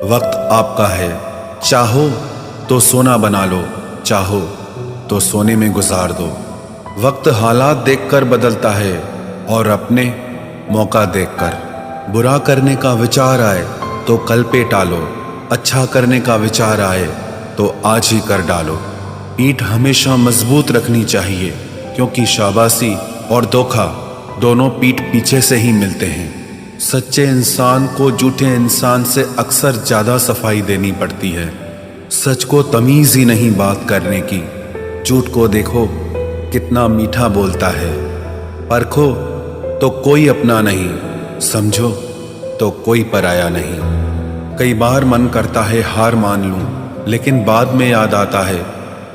वक्त आपका है, चाहो तो सोना बना लो, चाहो तो सोने में गुजार दो। वक्त हालात देखकर बदलता है और अपने मौका देखकर। बुरा करने का विचार आए तो कल पे टालो, अच्छा करने का विचार आए तो आज ही कर डालो। पीठ हमेशा मजबूत रखनी चाहिए, क्योंकि शाबाशी और धोखा दोनों पीठ पीछे से ही मिलते हैं। सच्चे इंसान को झूठे इंसान से अक्सर ज़्यादा सफाई देनी पड़ती है। सच को तमीज़ ही नहीं बात करने की। झूठ को देखो कितना मीठा बोलता है। परखो तो कोई अपना नहीं, समझो तो कोई पराया नहीं। कई बार मन करता है हार मान लूं, लेकिन बाद में याद आता है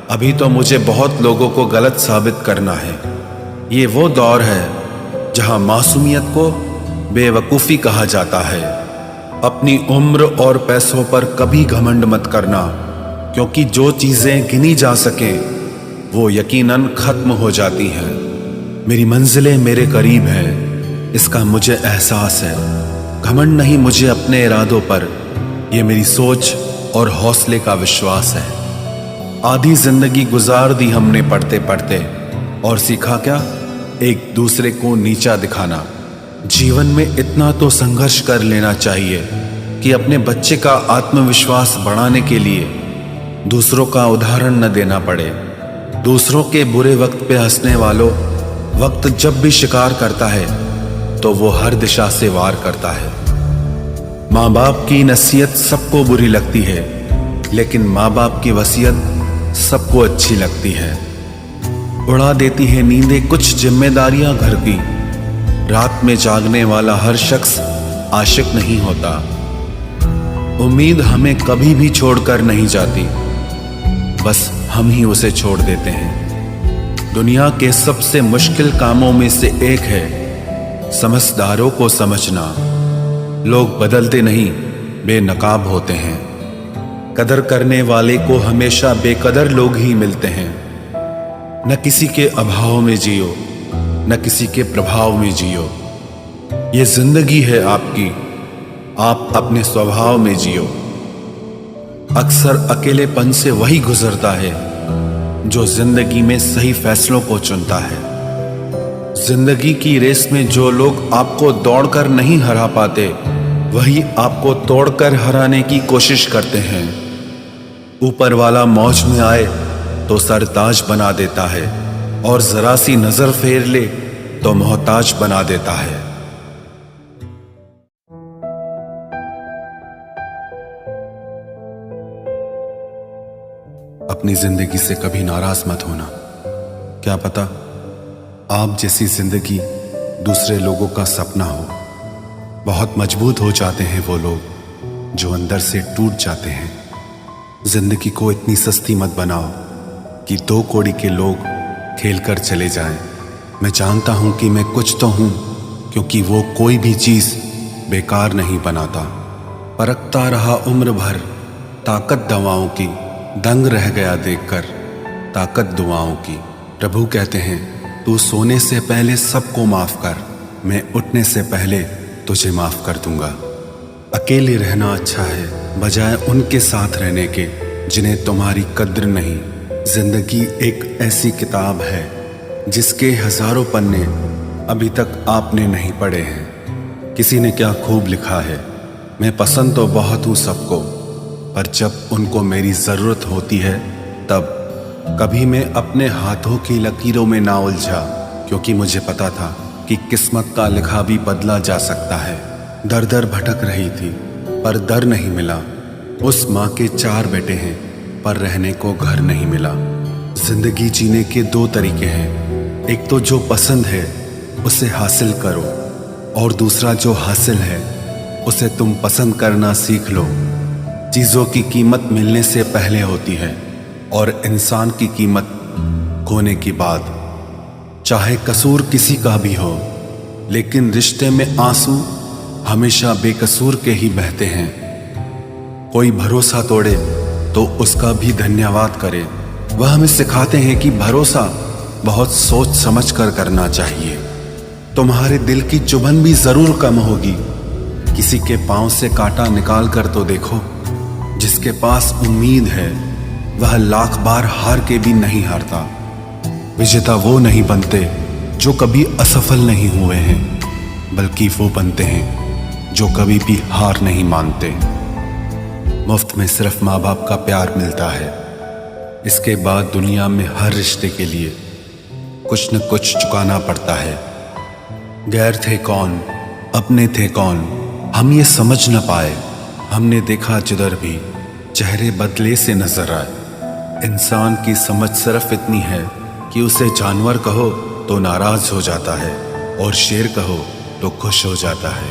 अभी तो मुझे बहुत लोगों को गलत साबित करना है। ये वो दौर है जहां मासूमियत को बेवकूफ़ी कहा जाता है। अपनी उम्र और पैसों पर कभी घमंड मत करना, क्योंकि जो चीज़ें गिनी जा सकें वो यकीनन ख़त्म हो जाती हैं। मेरी मंजिलें मेरे करीब हैं, इसका मुझे एहसास है। घमंड नहीं मुझे अपने इरादों पर, ये मेरी सोच और हौसले का विश्वास है। आधी जिंदगी गुजार दी हमने पढ़ते पढ़ते, और सीखा क्या? एक दूसरे को नीचा दिखाना। जीवन में इतना तो संघर्ष कर लेना चाहिए कि अपने बच्चे का आत्मविश्वास बढ़ाने के लिए दूसरों का उदाहरण न देना पड़े। दूसरों के बुरे वक्त पे हंसने वालों, वक्त जब भी शिकार करता है तो वो हर दिशा से वार करता है। माँ बाप की नसीहत सबको बुरी लगती है, लेकिन माँ बाप की वसीयत सबको अच्छी लगती है। उड़ा देती है नींदें कुछ जिम्मेदारियां घर की। रात में जागने वाला हर शख्स आशिक नहीं होता। उम्मीद हमें कभी भी छोड़कर नहीं जाती, बस हम ही उसे छोड़ देते हैं। दुनिया के सबसे मुश्किल कामों में से एक है समझदारों को समझना। लोग बदलते नहीं, बेनकाब होते हैं। कदर करने वाले को हमेशा बेकदर लोग ही मिलते हैं। न किसी के अभाव में जियो, न किसी के प्रभाव में जियो। ये जिंदगी है आपकी, आप अपने स्वभाव में जियो। अक्सर अकेलेपन से वही गुजरता है जो जिंदगी में सही फैसलों को चुनता है। जिंदगी की रेस में जो लोग आपको दौड़कर नहीं हरा पाते, वही आपको तोड़कर हराने की कोशिश करते हैं। ऊपर वाला मौज में आए तो सरताज बना देता है, और जरा सी नजर फेर ले तो मोहताज बना देता है। अपनी जिंदगी से कभी नाराज मत होना। क्या पता आप जैसी जिंदगी दूसरे लोगों का सपना हो। बहुत मजबूत हो जाते हैं वो लोग जो अंदर से टूट जाते हैं। जिंदगी को इतनी सस्ती मत बनाओ कि 2 कौड़ी के लोग खेल कर चले जाएं। मैं जानता हूं कि मैं कुछ तो हूं, क्योंकि वो कोई भी चीज बेकार नहीं बनाता। परखता रहा उम्र भर ताकत दवाओं की, दंग रह गया देखकर ताकत दुआओं की। प्रभु कहते हैं तू सोने से पहले सबको माफ कर, मैं उठने से पहले तुझे माफ कर दूंगा। अकेले रहना अच्छा है बजाय उनके साथ रहने के जिन्हें तुम्हारी कद्र नहीं। जिंदगी एक ऐसी किताब है जिसके हजारों पन्ने अभी तक आपने नहीं पढ़े हैं। किसी ने क्या खूब लिखा है, मैं पसंद तो बहुत हूँ सबको, पर जब उनको मेरी ज़रूरत होती है तब। कभी मैं अपने हाथों की लकीरों में ना उलझा, क्योंकि मुझे पता था कि किस्मत का लिखा भी बदला जा सकता है। दर दर भटक रही थी पर दर नहीं मिला। उस माँ के 4 बेटे हैं पर रहने को घर नहीं मिला। जिंदगी जीने के 2 तरीके हैं, एक तो जो पसंद है उसे हासिल करो, और दूसरा जो हासिल है उसे तुम पसंद करना सीख लो। चीज़ों की कीमत मिलने से पहले होती है और इंसान की कीमत खोने के बाद। चाहे कसूर किसी का भी हो, लेकिन रिश्ते में आंसू हमेशा बेकसूर के ही बहते हैं। कोई भरोसा तोड़े तो उसका भी धन्यवाद करे। वह हमें सिखाते हैं कि भरोसा बहुत सोच समझ कर करना चाहिए। तुम्हारे दिल की चुभन भी जरूर कम होगी किसी के पांव से कांटा निकाल कर तो देखो। जिसके पास उम्मीद है वह लाख बार हार के भी नहीं हारता। विजेता वो नहीं बनते जो कभी असफल नहीं हुए हैं, बल्कि वो बनते हैं जो कभी भी हार नहीं मानते। मुफ्त में सिर्फ माँ बाप का प्यार मिलता है। इसके बाद दुनिया में हर रिश्ते के लिए कुछ न कुछ चुकाना पड़ता है। गैर थे कौन, अपने थे कौन, हम ये समझ न पाए। हमने देखा जिधर भी चेहरे बदले से नजर आए। इंसान की समझ सिर्फ इतनी है कि उसे जानवर कहो तो नाराज हो जाता है और शेर कहो तो खुश हो जाता है।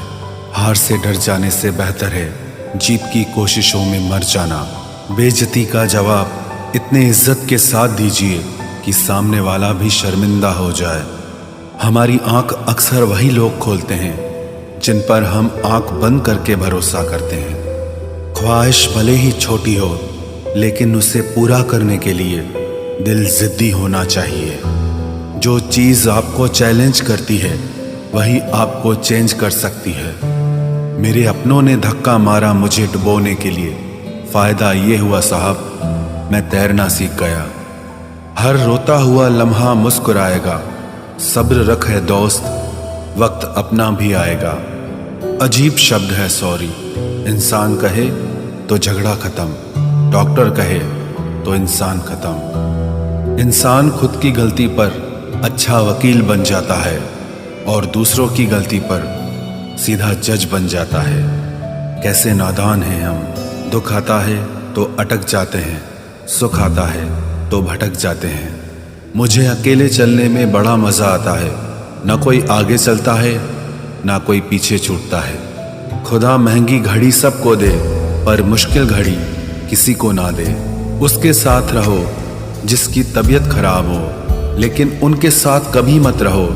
हार से डर जाने से बेहतर है जीत की कोशिशों में मर जाना। बेइज्जती का जवाब इतने इज्जत के साथ दीजिए कि सामने वाला भी शर्मिंदा हो जाए। हमारी आंख अक्सर वही लोग खोलते हैं जिन पर हम आंख बंद करके भरोसा करते हैं। ख्वाहिश भले ही छोटी हो, लेकिन उसे पूरा करने के लिए दिल जिद्दी होना चाहिए। जो चीज़ आपको चैलेंज करती है वही आपको चेंज कर सकती है। मेरे अपनों ने धक्का मारा मुझे डुबोने के लिए। फ़ायदा ये हुआ साहब, मैं तैरना सीख गया। हर रोता हुआ लम्हा मुस्कुराएगा। सब्र रख है दोस्त, वक्त अपना भी आएगा। अजीब शब्द है सॉरी। इंसान कहे तो झगड़ा खत्म, डॉक्टर कहे तो इंसान खत्म। इंसान खुद की गलती पर अच्छा वकील बन जाता है और दूसरों की गलती पर सीधा जज बन जाता है। कैसे नादान हैं हम। दुख आता है तो अटक जाते हैं, सुख आता है तो भटक जाते हैं। मुझे अकेले चलने में बड़ा मज़ा आता है। ना कोई आगे चलता है ना कोई पीछे छूटता है। खुदा महंगी घड़ी सबको दे पर मुश्किल घड़ी किसी को ना दे। उसके साथ रहो जिसकी तबीयत खराब हो, लेकिन उनके साथ कभी मत रहो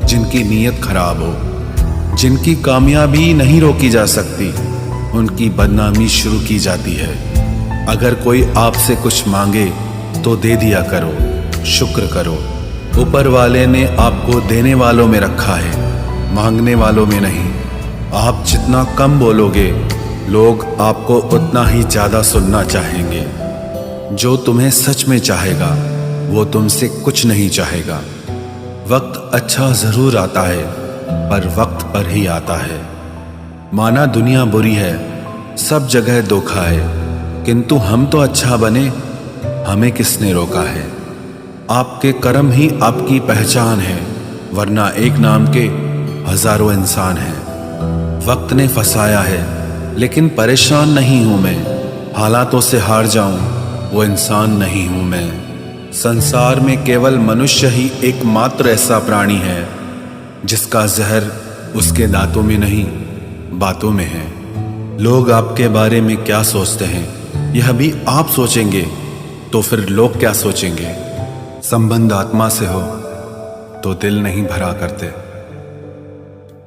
जिनकी नीयत खराब हो। जिनकी कामयाबी नहीं रोकी जा सकती, उनकी बदनामी शुरू की जाती है। अगर कोई आपसे कुछ मांगे तो दे दिया करो, शुक्र करो। ऊपर वाले ने आपको देने वालों में रखा है, मांगने वालों में नहीं। आप जितना कम बोलोगे, लोग आपको उतना ही ज़्यादा सुनना चाहेंगे। जो तुम्हें सच में चाहेगा वो तुमसे कुछ नहीं चाहेगा। वक्त अच्छा ज़रूर आता है, पर वक्त पर ही आता है। माना दुनिया बुरी है, सब जगह धोखा है, किंतु हम तो अच्छा बने, हमें किसने रोका है। आपके कर्म ही आपकी पहचान है, वरना एक नाम के हजारों इंसान हैं। वक्त ने फंसाया है, लेकिन परेशान नहीं हूं मैं। हालातों से हार जाऊं वो इंसान नहीं हूं मैं। संसार में केवल मनुष्य ही एकमात्र ऐसा प्राणी है जिसका जहर उसके दांतों में नहीं, बातों में है। लोग आपके बारे में क्या सोचते हैं यह भी आप सोचेंगे तो फिर लोग क्या सोचेंगे। संबंध आत्मा से हो तो दिल नहीं भरा करते।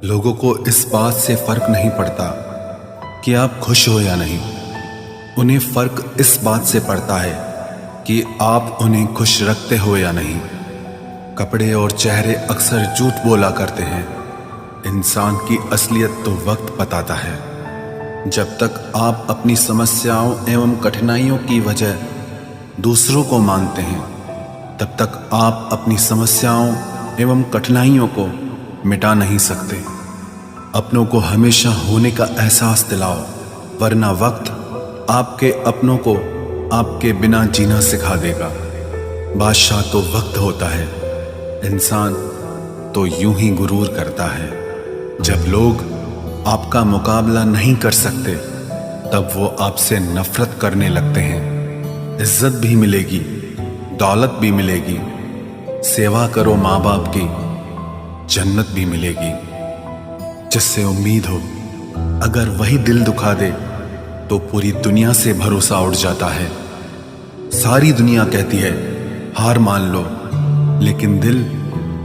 लोगों को इस बात से फर्क नहीं पड़ता कि आप खुश हो या नहीं। उन्हें फर्क इस बात से पड़ता है कि आप उन्हें खुश रखते हो या नहीं। कपड़े और चेहरे अक्सर झूठ बोला करते हैं। इंसान की असलियत तो वक्त बताता है। जब तक आप अपनी समस्याओं एवं कठिनाइयों की वजह दूसरों को मानते हैं, तब तक आप अपनी समस्याओं एवं कठिनाइयों को मिटा नहीं सकते। अपनों को हमेशा होने का एहसास दिलाओ, वरना वक्त आपके अपनों को आपके बिना जीना सिखा देगा। बादशाह तो वक्त होता है, इंसान तो यूं ही गुरूर करता है। जब लोग आपका मुकाबला नहीं कर सकते, तब वो आपसे नफरत करने लगते हैं। इज्जत भी मिलेगी, दौलत भी मिलेगी। सेवा करो माँ बाप की, जन्नत भी मिलेगी। जिससे उम्मीद हो, अगर वही दिल दुखा दे तो पूरी दुनिया से भरोसा उठ जाता है। सारी दुनिया कहती है हार मान लो, लेकिन दिल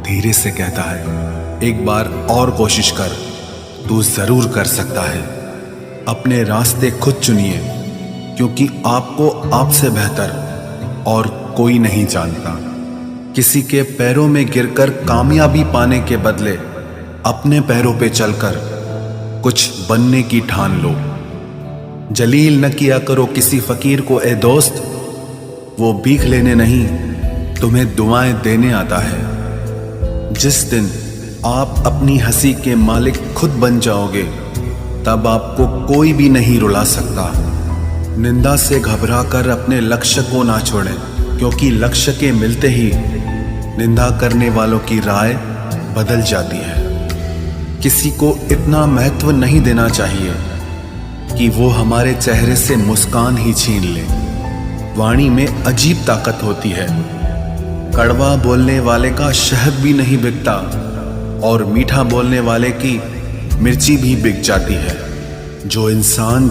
धीरे से कहता है एक बार और कोशिश कर, तू जरूर कर सकता है। अपने रास्ते खुद चुनिए, क्योंकि आपको आपसे बेहतर और कोई नहीं जानता। किसी के पैरों में गिरकर कामयाबी पाने के बदले अपने पैरों पे चलकर कुछ बनने की ठान लो। जलील न किया करो किसी फकीर को ए दोस्त, वो भीख लेने नहीं तुम्हें दुआएं देने आता है। जिस दिन आप अपनी हंसी के मालिक खुद बन जाओगे, तब आपको कोई भी नहीं रुला सकता। निंदा से घबराकर अपने लक्ष्य को ना छोड़ें, क्योंकि लक्ष्य के मिलते ही निंदा करने वालों की राय बदल जाती है। किसी को इतना महत्व नहीं देना चाहिए कि वो हमारे चेहरे से मुस्कान ही छीन ले। वाणी में अजीब ताकत होती है। कड़वा बोलने वाले का शहद भी नहीं बिकता और मीठा बोलने वाले की मिर्ची भी बिक जाती है। जो इंसान